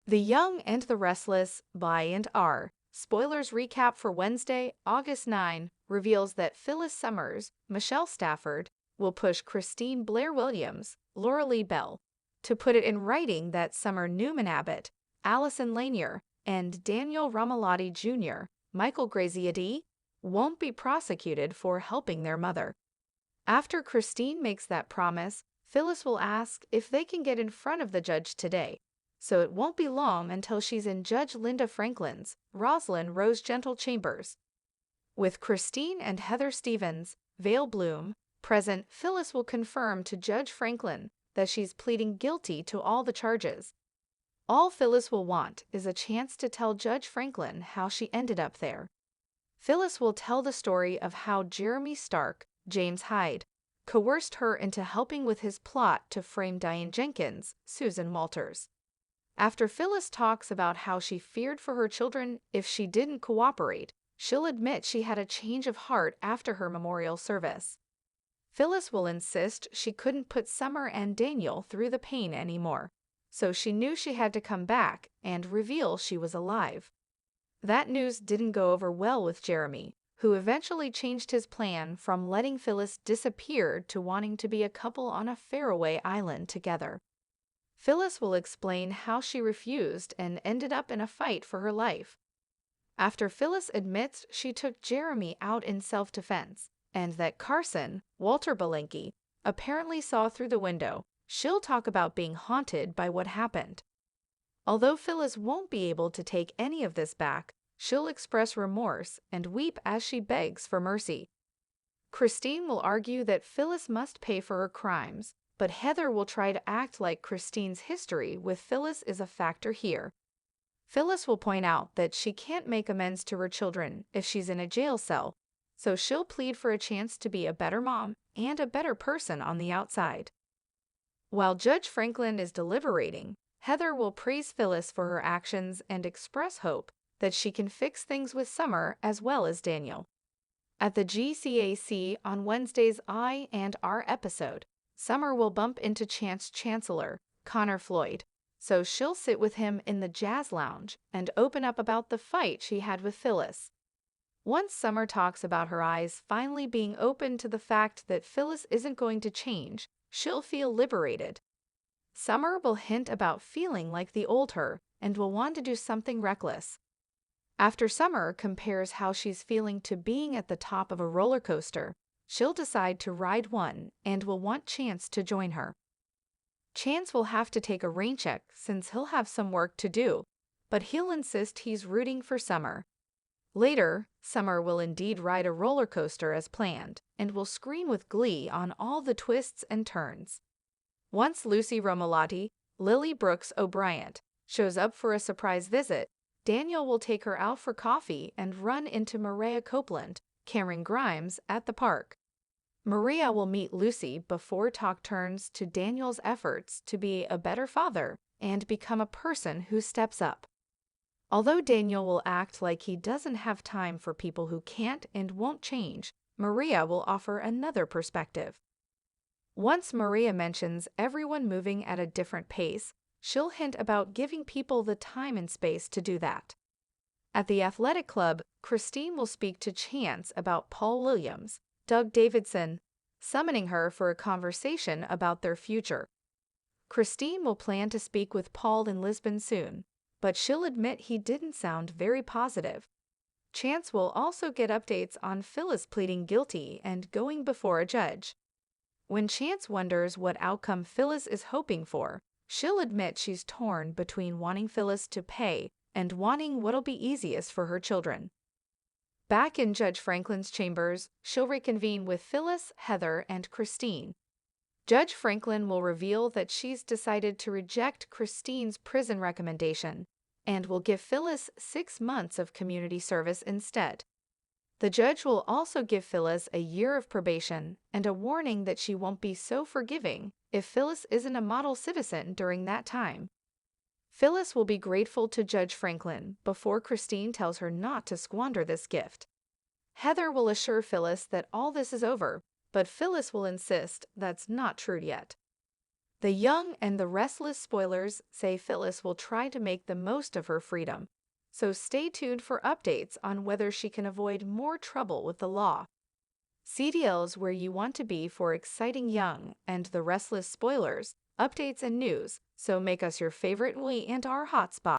The Young and the Restless by and R. Spoilers recap for Wednesday, August 9 reveals that Phyllis Summers, Michelle Stafford, will push Christine Blair Williams, Laura Lee Bell, to put it in writing that Summer Newman Abbott, Allison Lanier, and Daniel Ramalotti Jr., Michael Graziadei, won't be prosecuted for helping their mother. After Christine makes that promise, Phyllis will ask if they can get in front of the judge today, so it won't be long until she's in Judge Linda Franklin's, Rosalind Rose Gentle chambers. With Christine and Heather Stevens, Vale Bloom, present, Phyllis will confirm to Judge Franklin that she's pleading guilty to all the charges. All Phyllis will want is a chance to tell Judge Franklin how she ended up there. Phyllis will tell the story of how Jeremy Stark, James Hyde, coerced her into helping with his plot to frame Diane Jenkins, Susan Walters. After Phyllis talks about how she feared for her children if she didn't cooperate, she'll admit she had a change of heart after her memorial service. Phyllis will insist she couldn't put Summer and Daniel through the pain anymore, so she knew she had to come back and reveal she was alive. That news didn't go over well with Jeremy, who eventually changed his plan from letting Phyllis disappear to wanting to be a couple on a faraway island together. Phyllis will explain how she refused and ended up in a fight for her life. After Phyllis admits she took Jeremy out in self-defense, and that Carson, Walter Belenke, apparently saw through the window, she'll talk about being haunted by what happened. Although Phyllis won't be able to take any of this back, she'll express remorse and weep as she begs for mercy. Christine will argue that Phyllis must pay for her crimes, but Heather will try to act like Christine's history with Phyllis is a factor here. Phyllis will point out that she can't make amends to her children if she's in a jail cell, so she'll plead for a chance to be a better mom and a better person on the outside. While Judge Franklin is deliberating, Heather will praise Phyllis for her actions and express hope that she can fix things with Summer as well as Daniel. At the GCAC on Wednesday's I and R episode, Summer will bump into Chance Chancellor, Connor Floyd, so she'll sit with him in the jazz lounge and open up about the fight she had with Phyllis. Once Summer talks about her eyes finally being open to the fact that Phyllis isn't going to change, she'll feel liberated. Summer will hint about feeling like the old her and will want to do something reckless. After Summer compares how she's feeling to being at the top of a roller coaster, she'll decide to ride one and will want Chance to join her. Chance will have to take a rain check since he'll have some work to do, but he'll insist he's rooting for Summer. Later, Summer will indeed ride a roller coaster as planned and will scream with glee on all the twists and turns. Once Lucy Romalotti, Lily Brooks O'Brien, shows up for a surprise visit, Daniel will take her out for coffee and run into Maria Copeland, Cameron Grimes, at the park. Maria will meet Lucy before talk turns to Daniel's efforts to be a better father and become a person who steps up. Although Daniel will act like he doesn't have time for people who can't and won't change, Maria will offer another perspective. Once Maria mentions everyone moving at a different pace, she'll hint about giving people the time and space to do that. At the athletic club, Christine will speak to Chance about Paul Williams, Doug Davidson, summoning her for a conversation about their future. Christine will plan to speak with Paul in Lisbon soon, but she'll admit he didn't sound very positive. Chance will also get updates on Phyllis pleading guilty and going before a judge. When Chance wonders what outcome Phyllis is hoping for, she'll admit she's torn between wanting Phyllis to pay and wanting what'll be easiest for her children. Back in Judge Franklin's chambers, she'll reconvene with Phyllis, Heather, and Christine. Judge Franklin will reveal that she's decided to reject Christine's prison recommendation and will give Phyllis 6 months of community service instead. The judge will also give Phyllis a year of probation and a warning that she won't be so forgiving if Phyllis isn't a model citizen during that time. Phyllis will be grateful to Judge Franklin before Christine tells her not to squander this gift. Heather will assure Phyllis that all this is over, but Phyllis will insist that's not true yet. The Young and the Restless spoilers say Phyllis will try to make the most of her freedom, so stay tuned for updates on whether she can avoid more trouble with the law. CDL's where you want to be for exciting Young and the Restless spoilers, updates, and news, so make us your favorite We and Our hotspot.